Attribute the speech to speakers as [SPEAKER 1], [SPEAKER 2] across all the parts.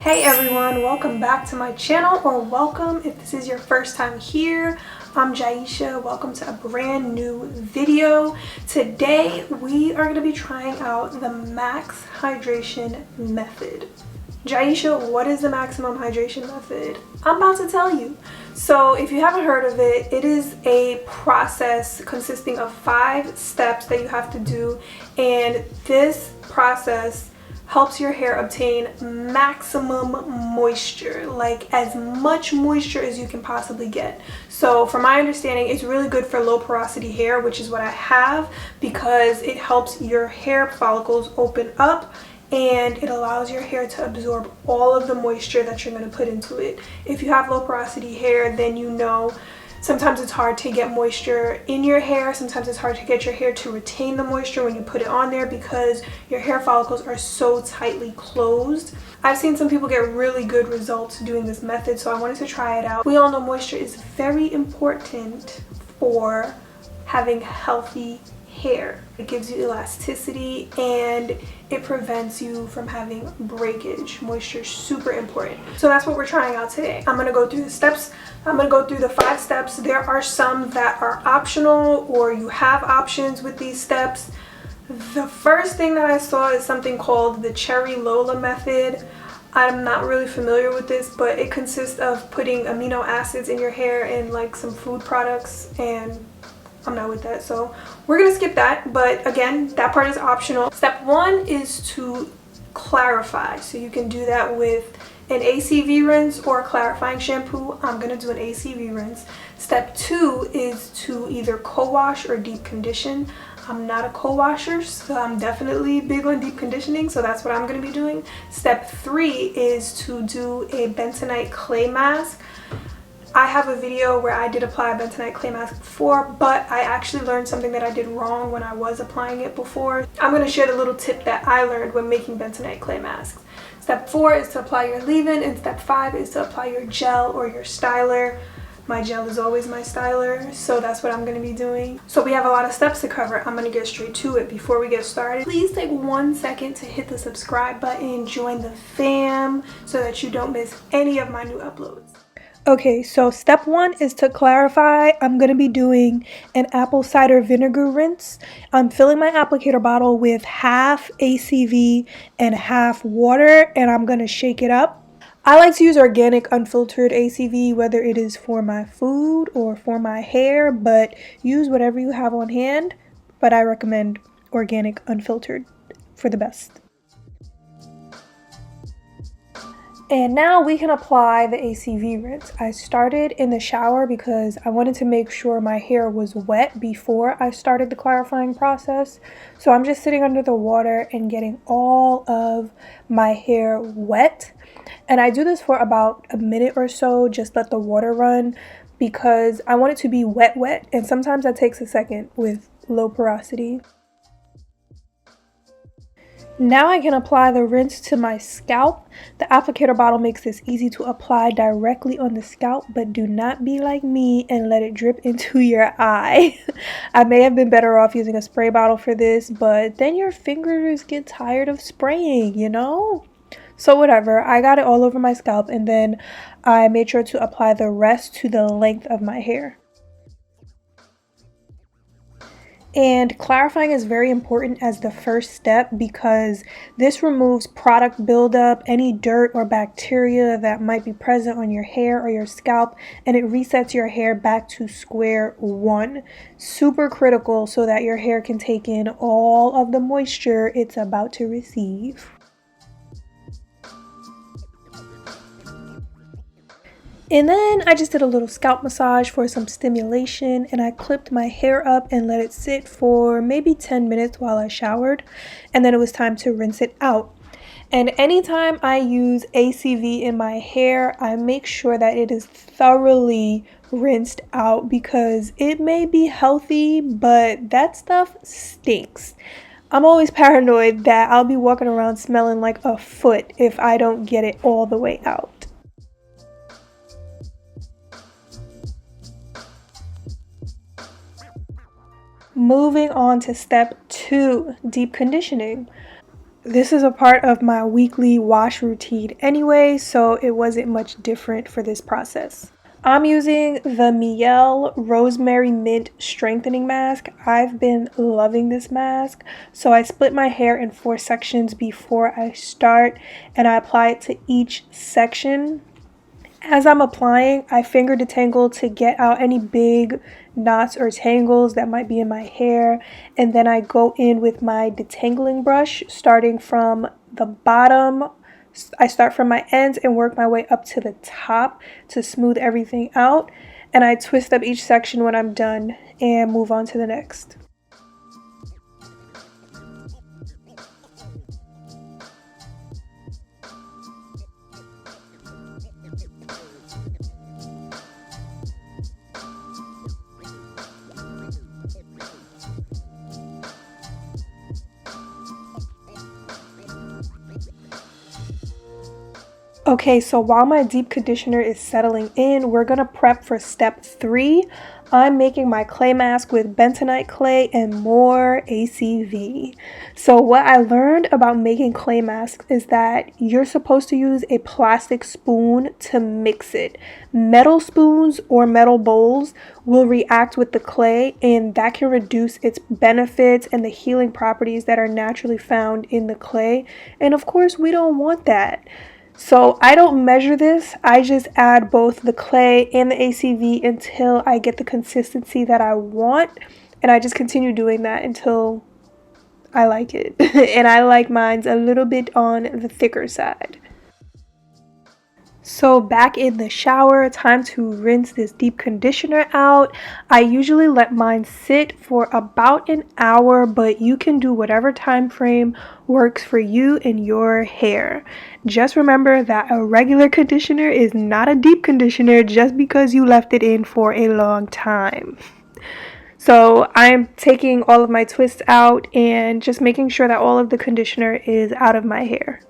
[SPEAKER 1] Hey everyone, welcome back to my channel, or welcome if this is your first time here. I'm Jaisha. Welcome to a brand new video. Today we are going to be trying out the max hydration method. Jaisha, what is the maximum hydration method? I'm about to tell you. So if you haven't heard of it, it is a process consisting of 5 steps that you have to do, and this process helps your hair obtain maximum moisture, like as much moisture as you can possibly get. So from my understanding, it's really good for low porosity hair, which is what I have, because it helps your hair follicles open up and it allows your hair to absorb all of the moisture that you're going to put into it. If you have low porosity hair, then you know sometimes it's hard to get moisture in your hair. Sometimes it's hard to get your hair to retain the moisture when you put it on there because your hair follicles are so tightly closed. I've seen some people get really good results doing this method, so I wanted to try it out. We all know moisture is very important for having healthy hair. It gives you elasticity and it prevents you from having breakage. Moisture is super important. So that's what we're trying out today. I'm gonna go through the steps. I'm gonna go through the 5 steps. There are some that are optional, or you have options with these steps. The first thing that I saw is something called the Cherry Lola method. I'm not really familiar with this, but it consists of putting amino acids in your hair and like some food products, and I'm not with that, so we're gonna skip that. But again, that part is optional. Step 1 is to clarify, so you can do that with an ACV rinse or a clarifying shampoo. I'm gonna do an ACV rinse. Step 2 is to either co-wash or deep condition. I'm not a co-washer, so I'm definitely big on deep conditioning, so that's what I'm gonna be doing. Step 3 is to do a bentonite clay mask. I have a video where I did apply a bentonite clay mask before, but I actually learned something that I did wrong when I was applying it before. I'm going to share the little tip that I learned when making bentonite clay masks. Step 4 is to apply your leave-in, and step 5 is to apply your gel or your styler. My gel is always my styler, so that's what I'm going to be doing. So we have a lot of steps to cover. I'm going to get straight to it. Before we get started, please take 1 second to hit the subscribe button, join the fam, so that you don't miss any of my new uploads. Okay, so step 1 is to clarify. I'm going to be doing an apple cider vinegar rinse. I'm filling my applicator bottle with half ACV and half water, and I'm going to shake it up. I like to use organic unfiltered ACV, whether it is for my food or for my hair, but use whatever you have on hand. But I recommend organic unfiltered for the best. And now we can apply the ACV rinse. I started in the shower because I wanted to make sure my hair was wet before I started the clarifying process. So I'm just sitting under the water and getting all of my hair wet. And I do this for about a minute or so, just let the water run, because I want it to be wet, and sometimes that takes a second with low porosity. Now I can apply the rinse to my scalp. The applicator bottle makes this easy to apply directly on the scalp, but do not be like me and let it drip into your eye. I may have been better off using a spray bottle for this, but then your fingers get tired of spraying, you know? So whatever, I got it all over my scalp, and then I made sure to apply the rest to the length of my hair. And clarifying is very important as the first step because this removes product buildup, any dirt or bacteria that might be present on your hair or your scalp, and it resets your hair back to square one. Super critical so that your hair can take in all of the moisture it's about to receive. And then I just did a little scalp massage for some stimulation, and I clipped my hair up and let it sit for maybe 10 minutes while I showered, and then it was time to rinse it out. And anytime I use ACV in my hair, I make sure that it is thoroughly rinsed out because it may be healthy, but that stuff stinks. I'm always paranoid that I'll be walking around smelling like a foot if I don't get it all the way out. Moving on to step 2, deep conditioning. This is a part of my weekly wash routine anyway, so it wasn't much different for this process. I'm using the Miele Rosemary Mint Strengthening Mask. I've been loving this mask. So I split my hair in 4 sections before I start, and I apply it to each section. As I'm applying, I finger detangle to get out any big knots or tangles that might be in my hair, and then I go in with my detangling brush starting from the bottom. I start from my ends and work my way up to the top to smooth everything out, and I twist up each section when I'm done and move on to the next. Okay, so while my deep conditioner is settling in, we're gonna prep for step 3. I'm making my clay mask with bentonite clay and more ACV. So what I learned about making clay masks is that you're supposed to use a plastic spoon to mix it. Metal spoons or metal bowls will react with the clay, and that can reduce its benefits and the healing properties that are naturally found in the clay. And of course, we don't want that. So I don't measure this, I just add both the clay and the ACV until I get the consistency that I want, and I just continue doing that until I like it. And I like mine's a little bit on the thicker side. So back in the shower, time to rinse this deep conditioner out. I usually let mine sit for about an hour, but you can do whatever time frame works for you and your hair. Just remember that a regular conditioner is not a deep conditioner just because you left it in for a long time. So I'm taking all of my twists out and just making sure that all of the conditioner is out of my hair.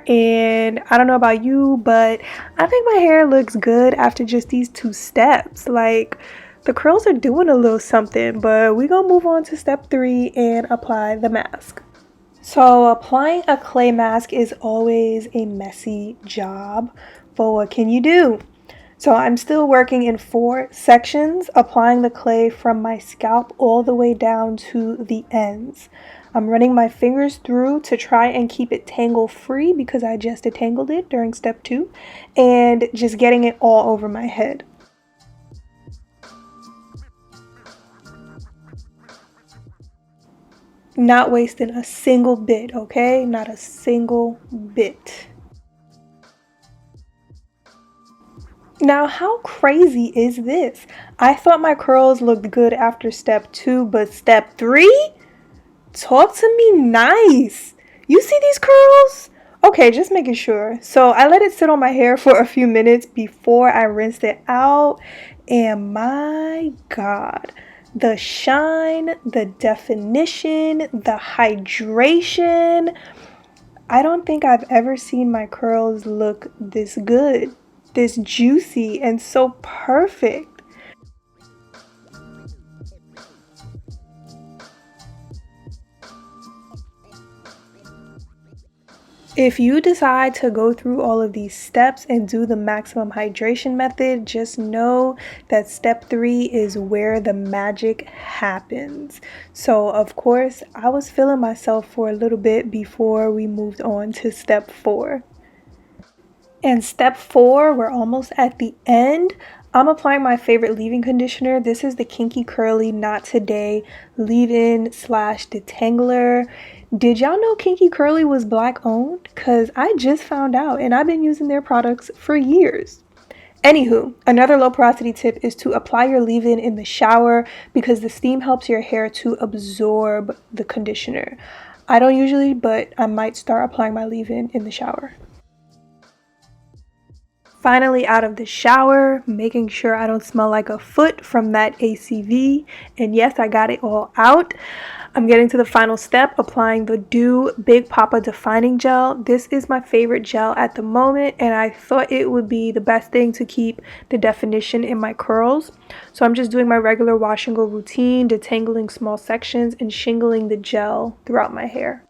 [SPEAKER 1] And I don't know about you, but I think my hair looks good after just these 2 steps. Like, the curls are doing a little something, but we're gonna move on to step 3 and apply the mask. So applying a clay mask is always a messy job, but what can you do? So I'm still working in 4 sections, applying the clay from my scalp all the way down to the ends. I'm running my fingers through to try and keep it tangle free because I just detangled it during step 2, and just getting it all over my head. Not wasting a single bit, okay? Not a single bit. Now, how crazy is this? I thought my curls looked good after step 2, but step 3? Talk to me nice. You see these curls? Okay, just making sure. So I let it sit on my hair for a few minutes before I rinsed it out. And my God, the shine, the definition, the hydration. I don't think I've ever seen my curls look this good, this juicy, and so perfect. If you decide to go through all of these steps and do the maximum hydration method, just know that step 3 is where the magic happens. So of course, I was feeling myself for a little bit before we moved on to step 4. And step 4, we're almost at the end. I'm applying my favorite leave-in conditioner. This is the Kinky Curly Not Today leave-in slash detangler. Did y'all know Kinky Curly was Black owned? Cause I just found out, and I've been using their products for years. Anywho, another low porosity tip is to apply your leave-in in the shower because the steam helps your hair to absorb the conditioner. I don't usually, but I might start applying my leave-in in the shower. Finally out of the shower, making sure I don't smell like a foot from that ACV. And yes, I got it all out. I'm getting to the final step, applying the Dew Big Papa Defining Gel. This is my favorite gel at the moment, and I thought it would be the best thing to keep the definition in my curls. So I'm just doing my regular wash and go routine, detangling small sections and shingling the gel throughout my hair.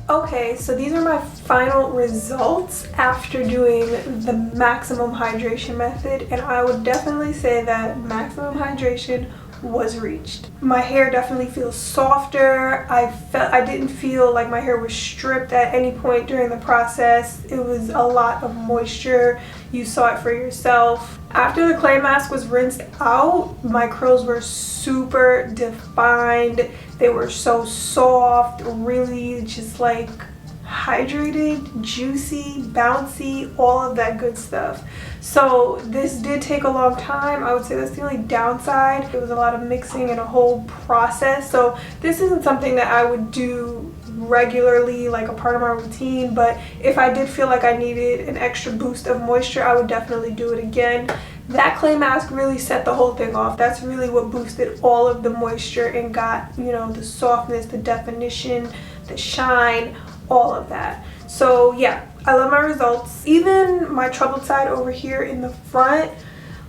[SPEAKER 1] Okay, so these are my final results after doing the maximum hydration method, and I would definitely say that maximum hydration was reached. My hair definitely feels softer. I didn't feel like my hair was stripped at any point during the process. It was a lot of moisture. You saw it for yourself. After the clay mask was rinsed out, my curls were super defined. They were so soft, really just like hydrated, juicy, bouncy, all of that good stuff. So this did take a long time. I would say that's the only downside. It was a lot of mixing and a whole process. So this isn't something that I would do regularly, like a part of my routine, but if I did feel like I needed an extra boost of moisture, I would definitely do it again. That clay mask really set the whole thing off. That's really what boosted all of the moisture and got, you know, the softness, the definition, the shine, all of that. So yeah, I love my results. Even my troubled side over here in the front,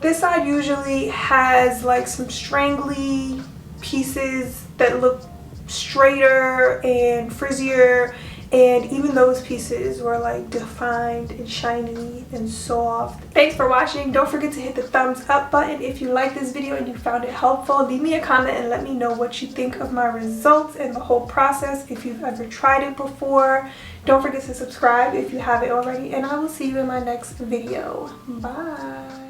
[SPEAKER 1] this side usually has like some strangly pieces that look straighter and frizzier, and even those pieces were like defined and shiny and soft. Thanks for watching. Don't forget to hit the thumbs up button if you like this video and you found it helpful. Leave me a comment and let me know what you think of my results and the whole process if you've ever tried it before. Don't forget to subscribe if you haven't already, and I will see you in my next video. Bye.